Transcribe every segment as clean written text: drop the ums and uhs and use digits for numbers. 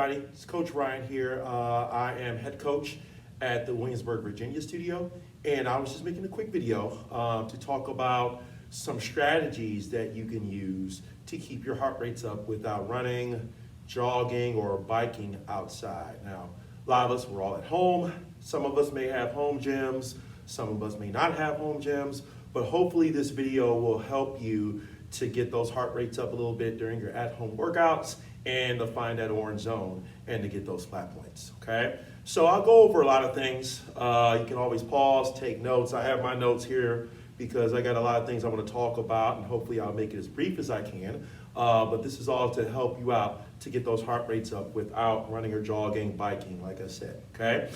Everybody, it's Coach Ryan here. I am head coach at the Williamsburg, Virginia studio, and I was just making a quick video to talk about some strategies that you can use to keep your heart rates up without running, jogging, or biking outside. Now, a lot of us, we're all at home. Some of us may have home gyms. Some of us may not have home gyms, but hopefully this video will help you to get those heart rates up a little bit during your at-home workouts and to find that orange zone and to get those flat points, okay? So I'll go over a lot of things. You can always pause, take notes. I have my notes here because I got a lot of things I want to talk about, and hopefully I'll make it as brief as I can. But this is all to help you out to get those heart rates up without running or jogging, biking, like I said, okay?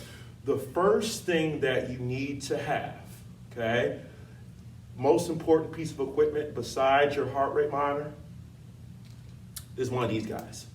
The first thing that you need to have, okay, most important piece of equipment besides your heart rate monitor is one of these guys,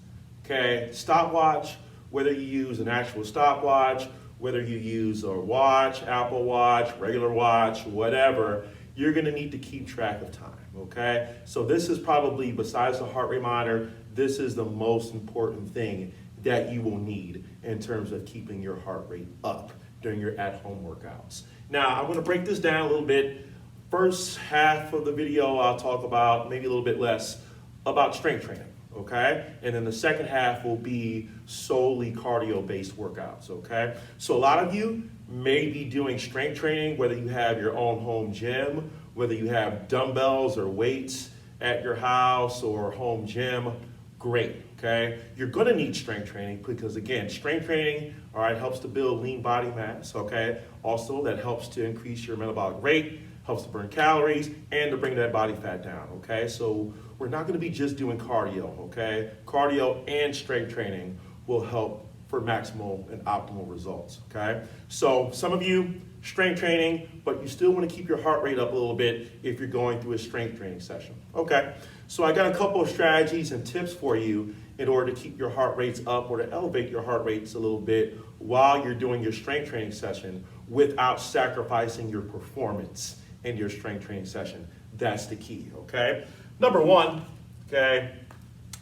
okay? Stopwatch, whether you use an actual stopwatch, whether you use a watch, Apple Watch, regular watch, whatever, you're gonna need to keep track of time, okay? So this is probably, besides the heart rate monitor, this is the most important thing that you will need in terms of keeping your heart rate up during your at-home workouts. Now, I'm gonna break this down a little bit. First half of the video, I'll talk about, maybe a little bit less, about strength training, okay? And then the second half will be solely cardio-based workouts, okay? So a lot of you may be doing strength training, whether you have your own home gym, whether you have dumbbells or weights at your house or home gym, great, okay? You're gonna need strength training because, again, strength training, all right, helps to build lean body mass, okay? Also, that helps to increase your metabolic rate, helps to burn calories, and to bring that body fat down, okay? So we're not gonna be just doing cardio, okay? Cardio and strength training will help for maximal and optimal results, okay? So some of you, strength training, but you still wanna keep your heart rate up a little bit if you're going through a strength training session, okay? So I got a couple of strategies and tips for you in order to keep your heart rates up or to elevate your heart rates a little bit while you're doing your strength training session without sacrificing your performance in your strength training session. That's the key, okay? Number one, okay,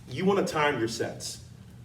you wanna time your sets,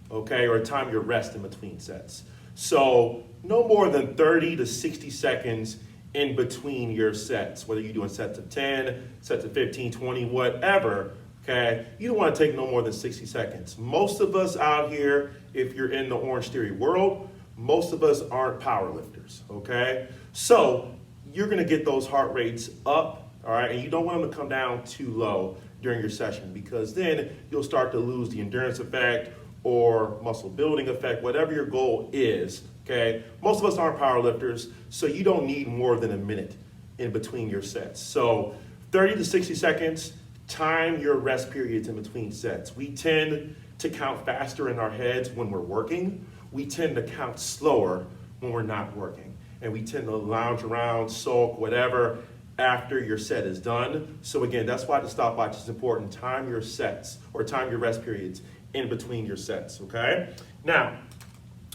okay, or time your rest in between sets. So no more than 30 to 60 seconds in between your sets, whether you're doing sets of 10, sets of 15, 20, whatever, okay? You don't wanna take no more than 60 seconds. Most of us out here, if you're in the Orange Theory world, most of us aren't power lifters, okay? So you're gonna get those heart rates up, all right? And you don't want them to come down too low during your session because then you'll start to lose the endurance effect or muscle building effect, whatever your goal is, okay? Most of us aren't power lifters, so you don't need more than a minute in between your sets. So 30 to 60 seconds, time your rest periods in between sets. We tend to count faster in our heads when we're working. We tend to count slower when we're not working. And we tend to lounge around, sulk, whatever, after your set is done. So again, that's why the stopwatch is important. Time your sets, or time your rest periods in between your sets, okay? Now,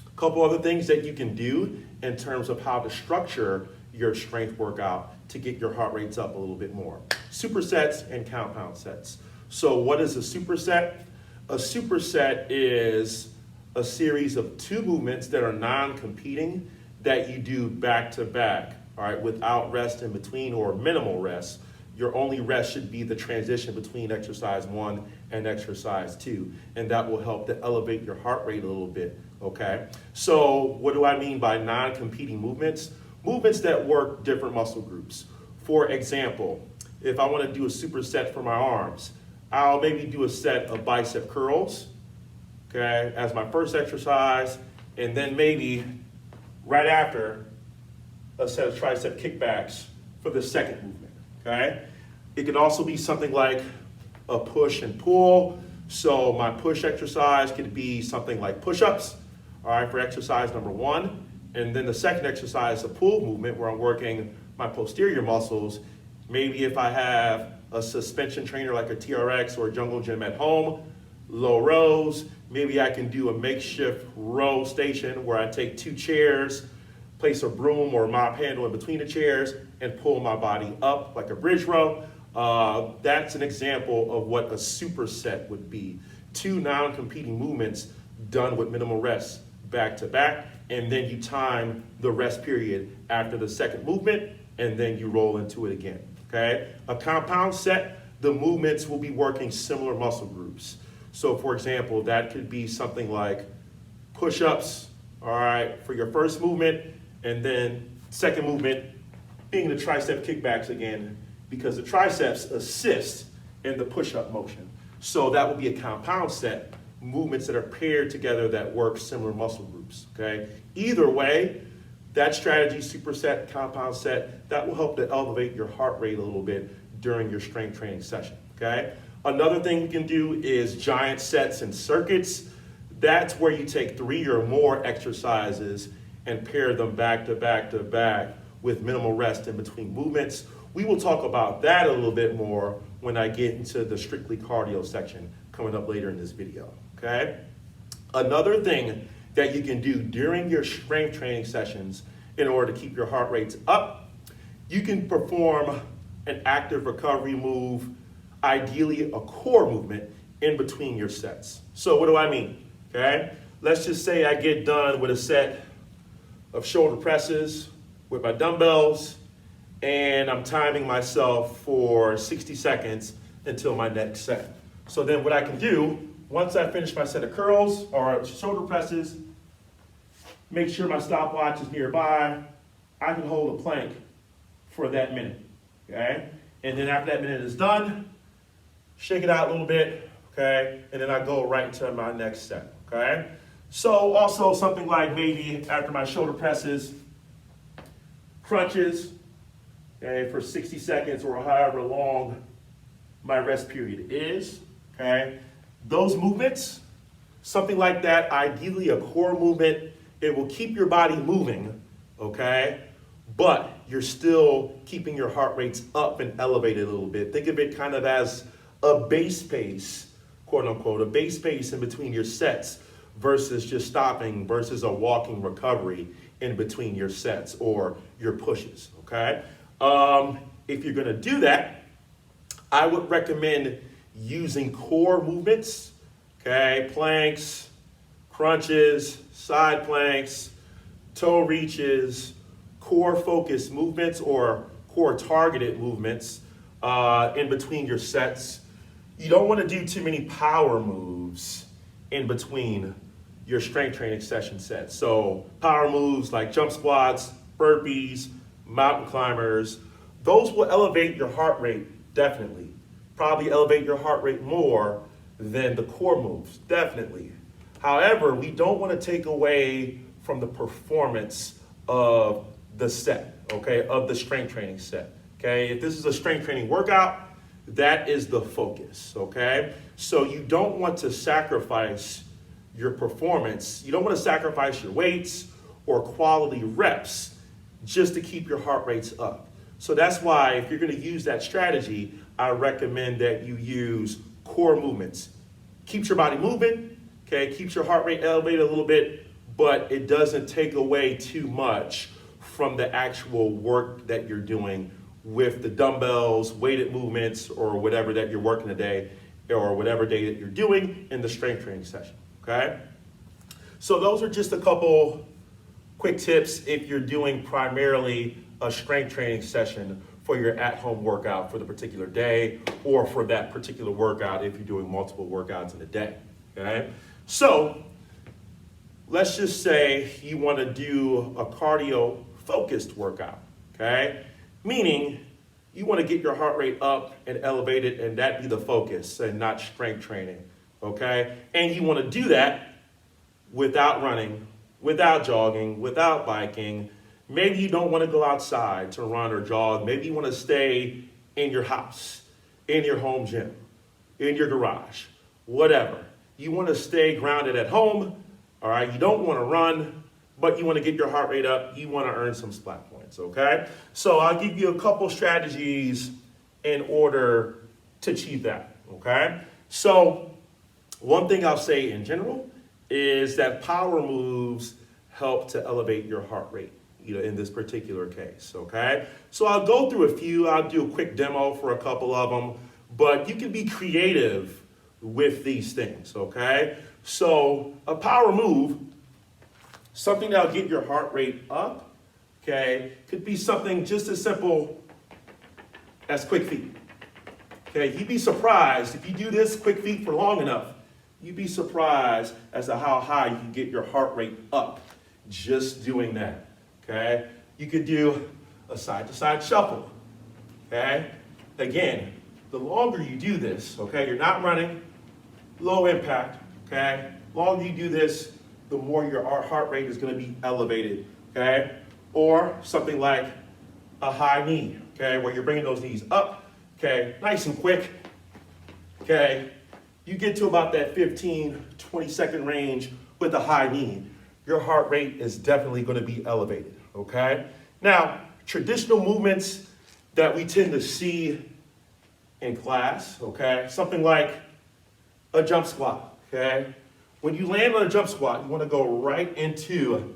a couple other things that you can do in terms of how to structure your strength workout to get your heart rates up a little bit more. Supersets and compound sets. So what is a superset? A superset is a series of two movements that are non-competing that you do back to back, all right, without rest in between or minimal rest. Your only rest should be the transition between exercise 1 and exercise 2, and that will help to elevate your heart rate a little bit, okay? So what do I mean by non-competing movements? Movements that work different muscle groups. For example, if I want to do a superset for my arms, I'll maybe do a set of bicep curls, okay, as my first exercise, and then maybe right after, a set of tricep kickbacks for the second movement, okay? It could also be something like a push and pull. So my push exercise could be something like push-ups, all right, for exercise number 1. And then the second exercise, a pull movement, where I'm working my posterior muscles. Maybe if I have a suspension trainer like a TRX or a jungle gym at home, low rows, maybe I can do a makeshift row station where I take 2 chairs, place a broom or a mop handle in between the chairs, and pull my body up like a bridge row. That's an example of what a superset would be. 2 non-competing movements done with minimal rest back to back, and then you time the rest period after the second movement, and then you roll into it again, okay? A compound set, the movements will be working similar muscle groups. So for example, that could be something like push-ups, all right, for your first movement, and then second movement being the tricep kickbacks again, because the triceps assist in the push-up motion. So that would be a compound set, movements that are paired together that work similar muscle groups, okay? Either way, that strategy, superset, compound set, that will help to elevate your heart rate a little bit during your strength training session, okay? Another thing you can do is giant sets and circuits. That's where you take 3 or more exercises and pair them back to back to back with minimal rest in between movements. We will talk about that a little bit more when I get into the strictly cardio section coming up later in this video, okay? Another thing that you can do during your strength training sessions in order to keep your heart rates up, you can perform an active recovery move, ideally a core movement in between your sets. So what do I mean, okay? Let's just say I get done with a set of shoulder presses with my dumbbells, and I'm timing myself for 60 seconds until my next set. So then what I can do, once I finish my set of curls or shoulder presses, make sure my stopwatch is nearby, I can hold a plank for that minute, okay? And then after that minute is done, shake it out a little bit, okay? And then I go right into my next set, okay? So also something like maybe after my shoulder presses, crunches, okay, for 60 seconds or however long my rest period is, okay? Those movements, something like that, ideally a core movement, it will keep your body moving, okay? But you're still keeping your heart rates up and elevated a little bit. Think of it kind of as a base pace, quote unquote, a base pace in between your sets versus just stopping versus a walking recovery in between your sets or your pushes, okay? If you're gonna do that, I would recommend using core movements, okay? Planks, crunches, side planks, toe reaches, core focused movements or core targeted movements in between your sets. You don't want to do too many power moves in between your strength training session sets. So power moves like jump squats, burpees, mountain climbers, those will elevate your heart rate, definitely. Probably elevate your heart rate more than the core moves, definitely. However, we don't want to take away from the performance of the set, okay, of the strength training set, okay? If this is a strength training workout, that is the focus, okay? So you don't want to sacrifice your performance. You don't want to sacrifice your weights or quality reps just to keep your heart rates up. So that's why if you're going to use that strategy, I recommend that you use core movements. Keeps your body moving, okay? Keeps your heart rate elevated a little bit, but it doesn't take away too much from the actual work that you're doing with the dumbbells, weighted movements, or whatever that you're working today, or whatever day that you're doing in the strength training session, okay? So those are just a couple quick tips if you're doing primarily a strength training session for your at-home workout for the particular day, or for that particular workout if you're doing multiple workouts in a day, okay? So let's just say you want to do a cardio-focused workout, okay? Meaning you want to get your heart rate up and elevated, and that be the focus and not strength training, okay? And you want to do that without running, without jogging, without biking. Maybe you don't want to go outside to run or jog. Maybe you want to stay in your house, in your home gym, in your garage, whatever. You want to stay grounded at home, all right? You don't want to run, but you want to get your heart rate up. You want to earn some splat points, okay? So I'll give you a couple strategies in order to achieve that, okay? So one thing I'll say in general is that power moves help to elevate your heart rate, in this particular case, okay? So I'll go through a few. I'll do a quick demo for a couple of them, but you can be creative with these things, okay? So a power move, something that'll get your heart rate up, okay, could be something just as simple as quick feet. Okay, you'd be surprised if you do this quick feet for long enough, you'd be surprised as to how high you can get your heart rate up just doing that. Okay, you could do a side-to-side shuffle. Okay, again, the longer you do this, okay, you're not running, low impact. Okay, the longer you do this, the more your heart rate is going to be elevated. Okay, or something like a high knee. Okay, where you're bringing those knees up. Okay, nice and quick. Okay, you get to about that 15, 20-second range with a high knee, your heart rate is definitely going to be elevated. Okay, now traditional movements that we tend to see in class, okay, something like a jump squat. Okay, when you land on a jump squat, you want to go right into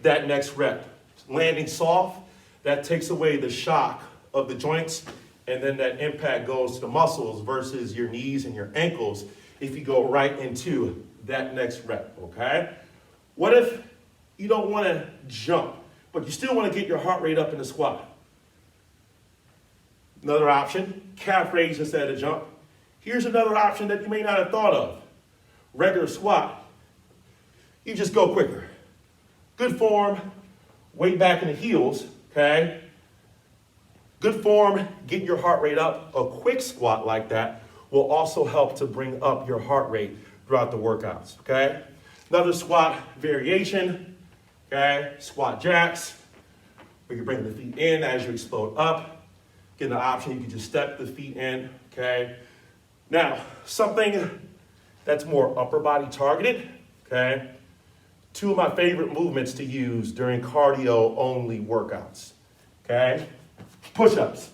that next rep. Landing soft, that takes away the shock of the joints, and then that impact goes to the muscles versus your knees and your ankles if you go right into that next rep, okay? What if you don't want to jump, but you still want to get your heart rate up in the squat? Another option, calf raise instead of jump. Here's another option that you may not have thought of. Regular squat, you just go quicker. Good form, weight back in the heels, okay? Good form, getting your heart rate up. A quick squat like that will also help to bring up your heart rate throughout the workouts, okay? Another squat variation, okay? Squat jacks, where you bring the feet in as you explode up. Get the option, you can just step the feet in, okay? Now, something that's more upper body targeted, okay? Two of my favorite movements to use during cardio only workouts, okay? Push-ups.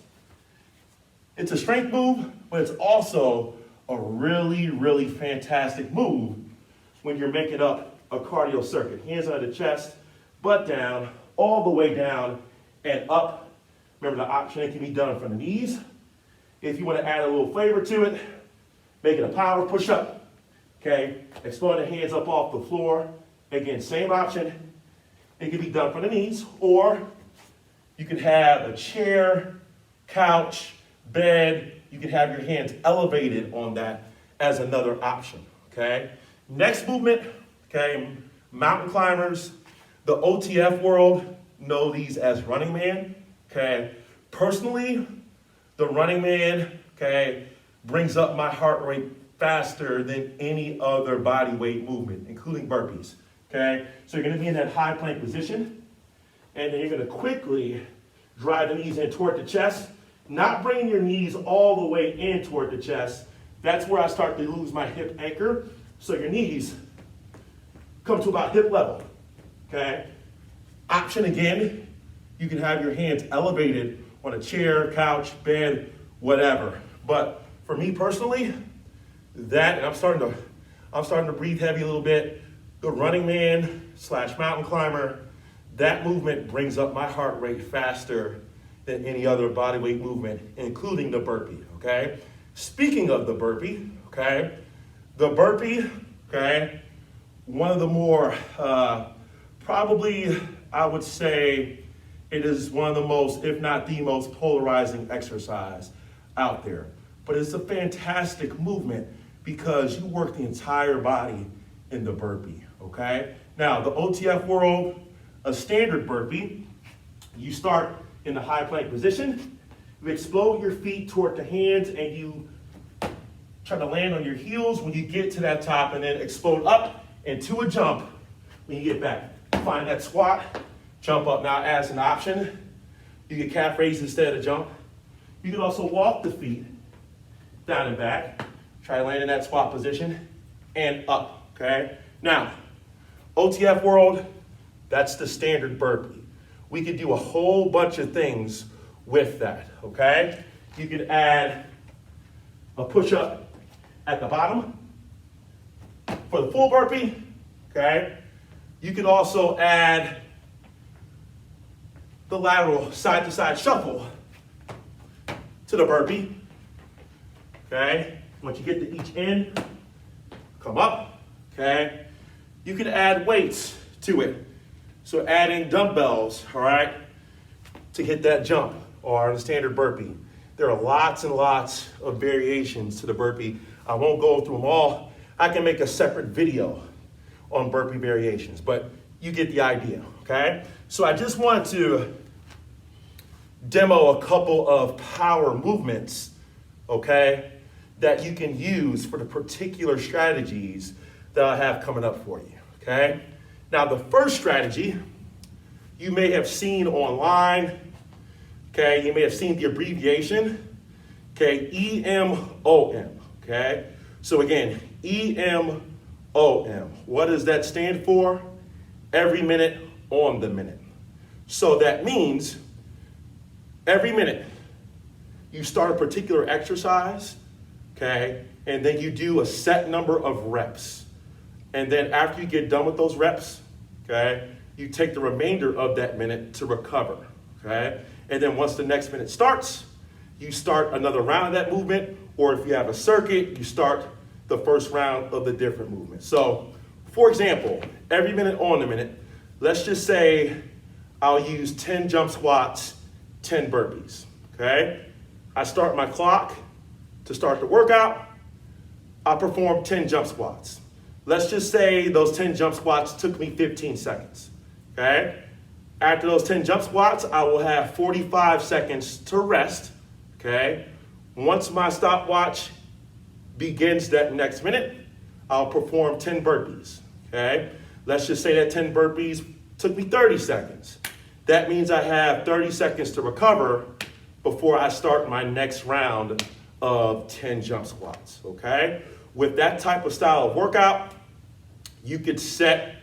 It's a strength move, but it's also a really, really fantastic move when you're making up a cardio circuit. Hands under the chest, butt down, all the way down and up. Remember, the option, it can be done from the knees. If you want to add a little flavor to it, make it a power push-up. Okay, explode the hands up off the floor. Again, same option. It can be done from the knees, or you can have a chair, couch, bed. You can have your hands elevated on that as another option, okay? Next movement, okay, mountain climbers. The OTF world know these as running man, okay? Personally, the running man, okay, brings up my heart rate faster than any other body weight movement, including burpees, okay? So you're gonna be in that high plank position, and then you're gonna quickly drive the knees in toward the chest, not bringing your knees all the way in toward the chest. That's where I start to lose my hip anchor. So your knees come to about hip level, okay? Option again, you can have your hands elevated on a chair, couch, bed, whatever. But for me personally, that, and I'm starting to breathe heavy a little bit, the running man / mountain climber, that movement brings up my heart rate faster than any other bodyweight movement, including the burpee, okay? Speaking of the burpee, okay, one of the more, probably I would say it is one of the most, if not the most polarizing exercise out there. But it's a fantastic movement because you work the entire body in the burpee, okay? Now, the OTF world, a standard burpee, you start in the high plank position, you explode your feet toward the hands, and you try to land on your heels when you get to that top, and then explode up into a jump when you get back. Find that squat, jump up. Now, as an option, you get calf raise instead of jump. You can also walk the feet down and back, try to land in that squat position, and up, okay? Now, OTF world, that's the standard burpee. We could do a whole bunch of things with that, okay? You could add a push-up at the bottom for the full burpee, okay? You could also add the lateral side-to-side shuffle to the burpee, okay? Once you get to each end, come up, okay? You can add weights to it. So adding dumbbells, all right, to hit that jump or the standard burpee. There are lots and lots of variations to the burpee. I won't go through them all. I can make a separate video on burpee variations, but you get the idea, okay? So I just wanted to demo a couple of power movements, okay, that you can use for the particular strategies that I have coming up for you, okay? Now the first strategy you may have seen online, okay? You may have seen the abbreviation, okay, EMOM, okay? So again, EMOM, what does that stand for? Every minute on the minute. So that means every minute you start a particular exercise, okay, and then you do a set number of reps. And then after you get done with those reps, okay, you take the remainder of that minute to recover, okay? And then once the next minute starts, you start another round of that movement, or if you have a circuit, you start the first round of the different movements. So, for example, every minute on the minute, let's just say I'll use 10 jump squats, 10 burpees, okay? I start my clock to start the workout. I perform 10 jump squats. Let's just say those 10 jump squats took me 15 seconds, okay? After those 10 jump squats, I will have 45 seconds to rest, okay? Once my stopwatch begins that next minute, I'll perform 10 burpees, okay? Let's just say that 10 burpees took me 30 seconds. That means I have 30 seconds to recover before I start my next round of 10 jump squats, okay? With that type of style of workout, you could set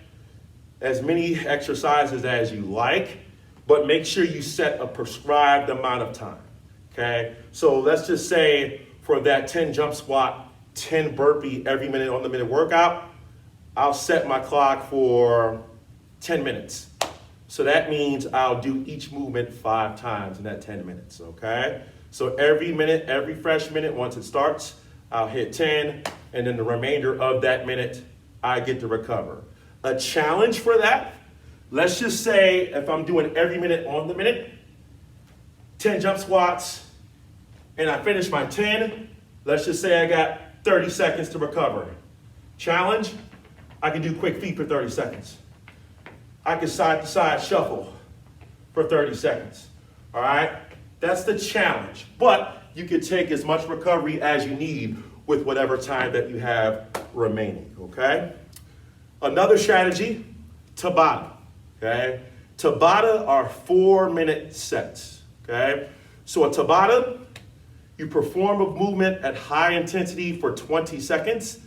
as many exercises as you like, but make sure you set a prescribed amount of time, okay? So let's just say for that 10 jump squat, 10 burpee every minute on the minute workout, I'll set my clock for 10 minutes. So that means I'll do each movement 5 times in that 10 minutes, okay? So every minute, every fresh minute, once it starts, I'll hit 10, and then the remainder of that minute, I get to recover. A challenge for that, let's just say if I'm doing every minute on the minute, 10 jump squats, and I finish my 10, let's just say I got 30 seconds to recover. Challenge, I can do quick feet for 30 seconds. I can side to side shuffle for 30 seconds, all right? That's the challenge, but you can take as much recovery as you need with whatever time that you have remaining, okay? Another strategy, Tabata, okay? Tabata are 4-minute sets, okay? So a Tabata, you perform a movement at high intensity for 20 seconds,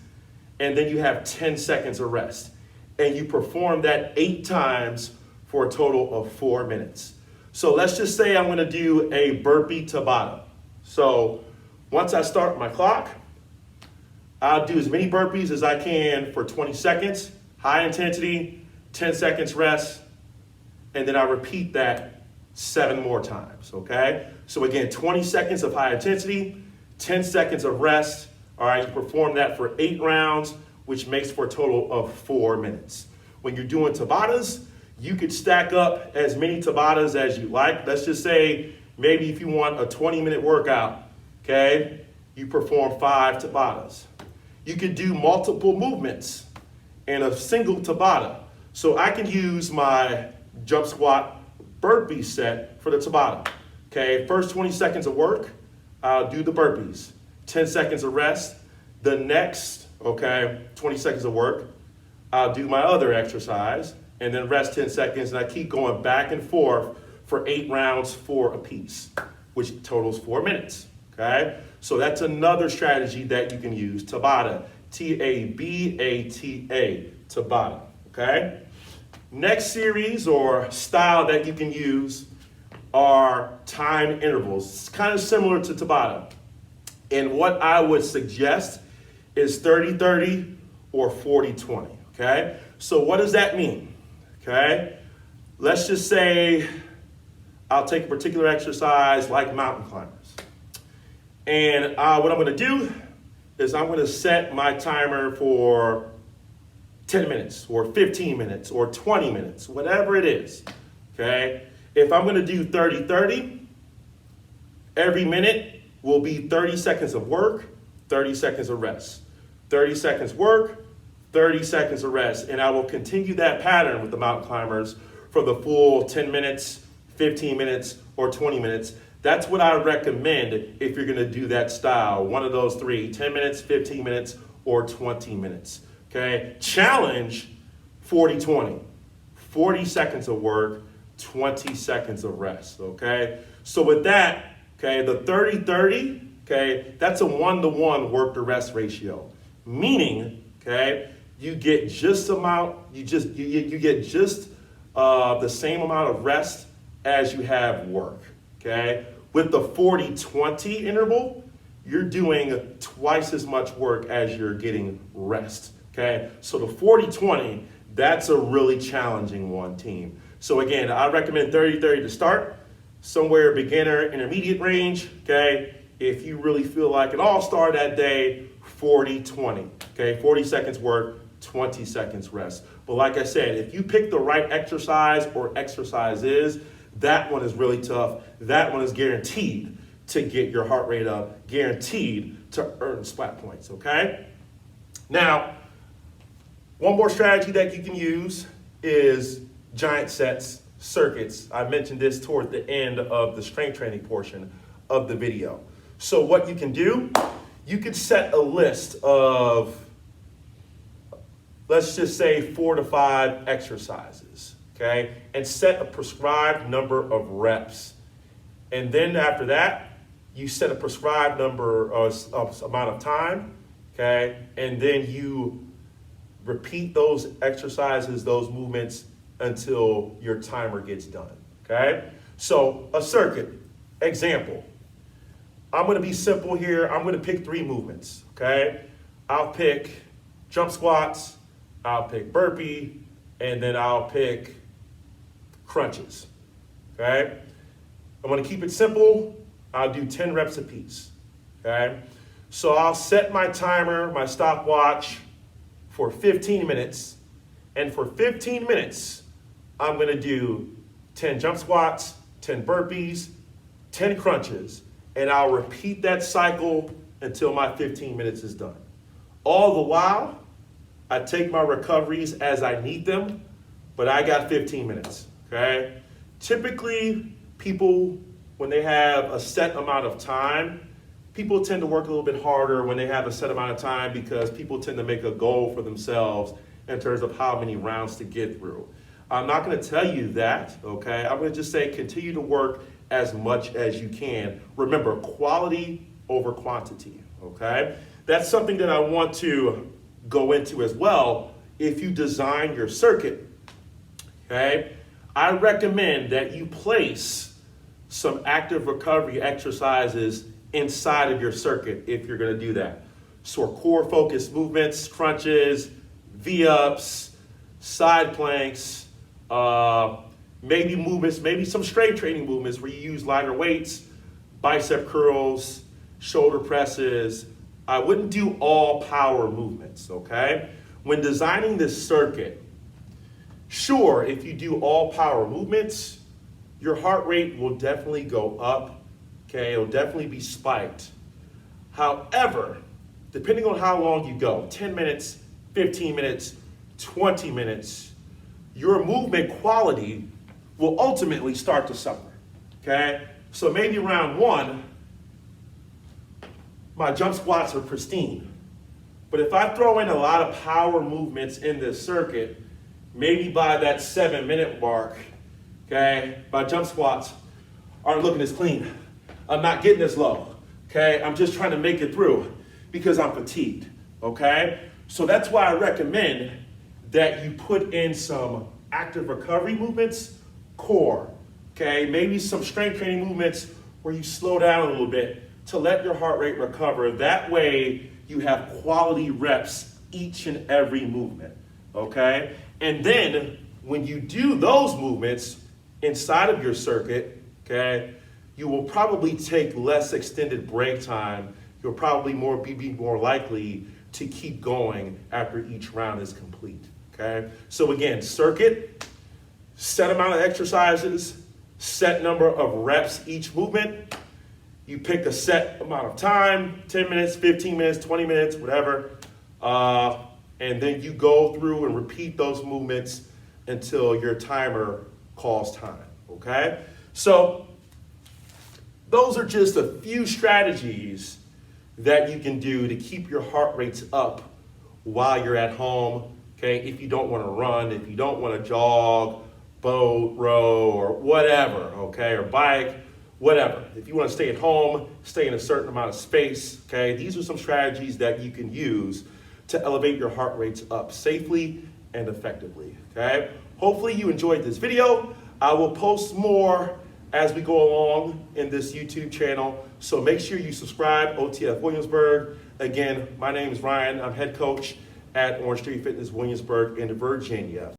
and then you have 10 seconds of rest. And you perform that 8 times for a total of 4 minutes. So let's just say I'm gonna do a burpee Tabata. So once I start my clock, I'll do as many burpees as I can for 20 seconds, high intensity, 10 seconds rest, and then I repeat that 7 more times, okay? So again, 20 seconds of high intensity, 10 seconds of rest, all right? You perform that for 8 rounds, which makes for a total of 4 minutes. When you're doing Tabatas, you could stack up as many Tabatas as you like. Let's just say maybe if you want a 20-minute workout, okay, you perform 5 Tabatas. You could do multiple movements in a single Tabata. So I can use my jump squat burpee set for the Tabata. Okay, first 20 seconds of work, I'll do the burpees. 10 seconds of rest. The next, okay, 20 seconds of work, I'll do my other exercise and then rest 10 seconds, and I keep going back and forth for 8 rounds, 4 apiece, which totals 4 minutes, okay? So that's another strategy that you can use, Tabata, T-A-B-A-T-A, Tabata, okay? Next series or style that you can use are time intervals. It's kind of similar to Tabata. And what I would suggest is 30-30 or 40-20, okay? So what does that mean, okay? Let's just say I'll take a particular exercise like mountain climbers. And what I'm gonna do is I'm gonna set my timer for 10 minutes or 15 minutes or 20 minutes, whatever it is, okay? If I'm gonna do 30-30, every minute will be 30 seconds of work, 30 seconds of rest. 30 seconds work, 30 seconds of rest. And I will continue that pattern with the mountain climbers for the full 10 minutes, 15 minutes, or 20 minutes. That's what I recommend if you're gonna do that style, one of those three, 10 minutes, 15 minutes, or 20 minutes. Okay, challenge 40-20, 40 seconds of work, 20 seconds of rest, okay? So with that, okay, the 30-30, okay, that's a 1-to-1 work to rest ratio, meaning, okay, you get just you get just the same amount of rest as you have work, okay? With the 40-20 interval, you're doing twice as much work as you're getting rest. Okay, so the 40-20, that's a really challenging one, team. So again, I recommend 30-30 to start, somewhere beginner, intermediate range, okay? If you really feel like an all-star that day, 40-20, okay? 40 seconds work, 20 seconds rest. But like I said, if you pick the right exercise or exercises, that one is really tough. That one is guaranteed to get your heart rate up, guaranteed to earn splat points, okay? Now, one more strategy that you can use is giant sets, circuits. I mentioned this toward the end of the strength training portion of the video. So what you can do, you can set a list of, let's just say 4 to 5 exercises, okay? And set a prescribed number of reps. And then after that, you set a prescribed number of amount of time, okay? And then you repeat those exercises, those movements until your timer gets done, okay? So a circuit, example. I'm gonna be simple here. I'm gonna pick 3 movements, okay? I'll pick jump squats, I'll pick burpee, and then I'll pick crunches, okay? I'm gonna keep it simple. I'll do 10 reps apiece, okay? So I'll set my timer, my stopwatch, for 15 minutes, and for 15 minutes, I'm gonna do 10 jump squats, 10 burpees, 10 crunches, and I'll repeat that cycle until my 15 minutes is done. All the while, I take my recoveries as I need them, but I got 15 minutes, okay? Typically, people, when they have a set amount of time, people tend to work a little bit harder when they have a set amount of time because people tend to make a goal for themselves in terms of how many rounds to get through. I'm not gonna tell you that, okay? I'm gonna just say continue to work as much as you can. Remember, quality over quantity, okay? That's something that I want to go into as well. If you design your circuit, okay? I recommend that you place some active recovery exercises inside of your circuit if you're gonna do that. So core focused movements, crunches, V-ups, side planks, maybe movements, maybe some strength training movements where you use lighter weights, bicep curls, shoulder presses. I wouldn't do all power movements, okay? When designing this circuit, sure, if you do all power movements, your heart rate will definitely go up, okay? It'll definitely be spiked. However, depending on how long you go, 10 minutes, 15 minutes, 20 minutes, your movement quality will ultimately start to suffer, okay? So maybe round 1, my jump squats are pristine. But if I throw in a lot of power movements in this circuit, maybe by that 7-minute mark, okay, my jump squats aren't looking as clean. I'm not getting as low, okay? I'm just trying to make it through because I'm fatigued, okay? So that's why I recommend that you put in some active recovery movements, core, okay? Maybe some strength training movements where you slow down a little bit to let your heart rate recover. That way you have quality reps each and every movement, okay? And then when you do those movements inside of your circuit, okay, you will probably take less extended break time. You'll probably be more likely to keep going after each round is complete, okay? So again, circuit, set amount of exercises, set number of reps each movement. You pick a set amount of time, 10 minutes, 15 minutes, 20 minutes, whatever. And then you go through and repeat those movements until your timer calls time, okay? So those are just a few strategies that you can do to keep your heart rates up while you're at home, okay? If you don't want to run, if you don't want to jog, boat, row, or whatever, okay, or bike, whatever. If you want to stay at home, stay in a certain amount of space, okay, these are some strategies that you can use to elevate your heart rates up safely and effectively, okay? Hopefully you enjoyed this video. I will post more as we go along in this YouTube channel, so make sure you subscribe, OTF Williamsburg. Again, my name is Ryan. I'm head coach at Orange Tree Fitness Williamsburg in Virginia.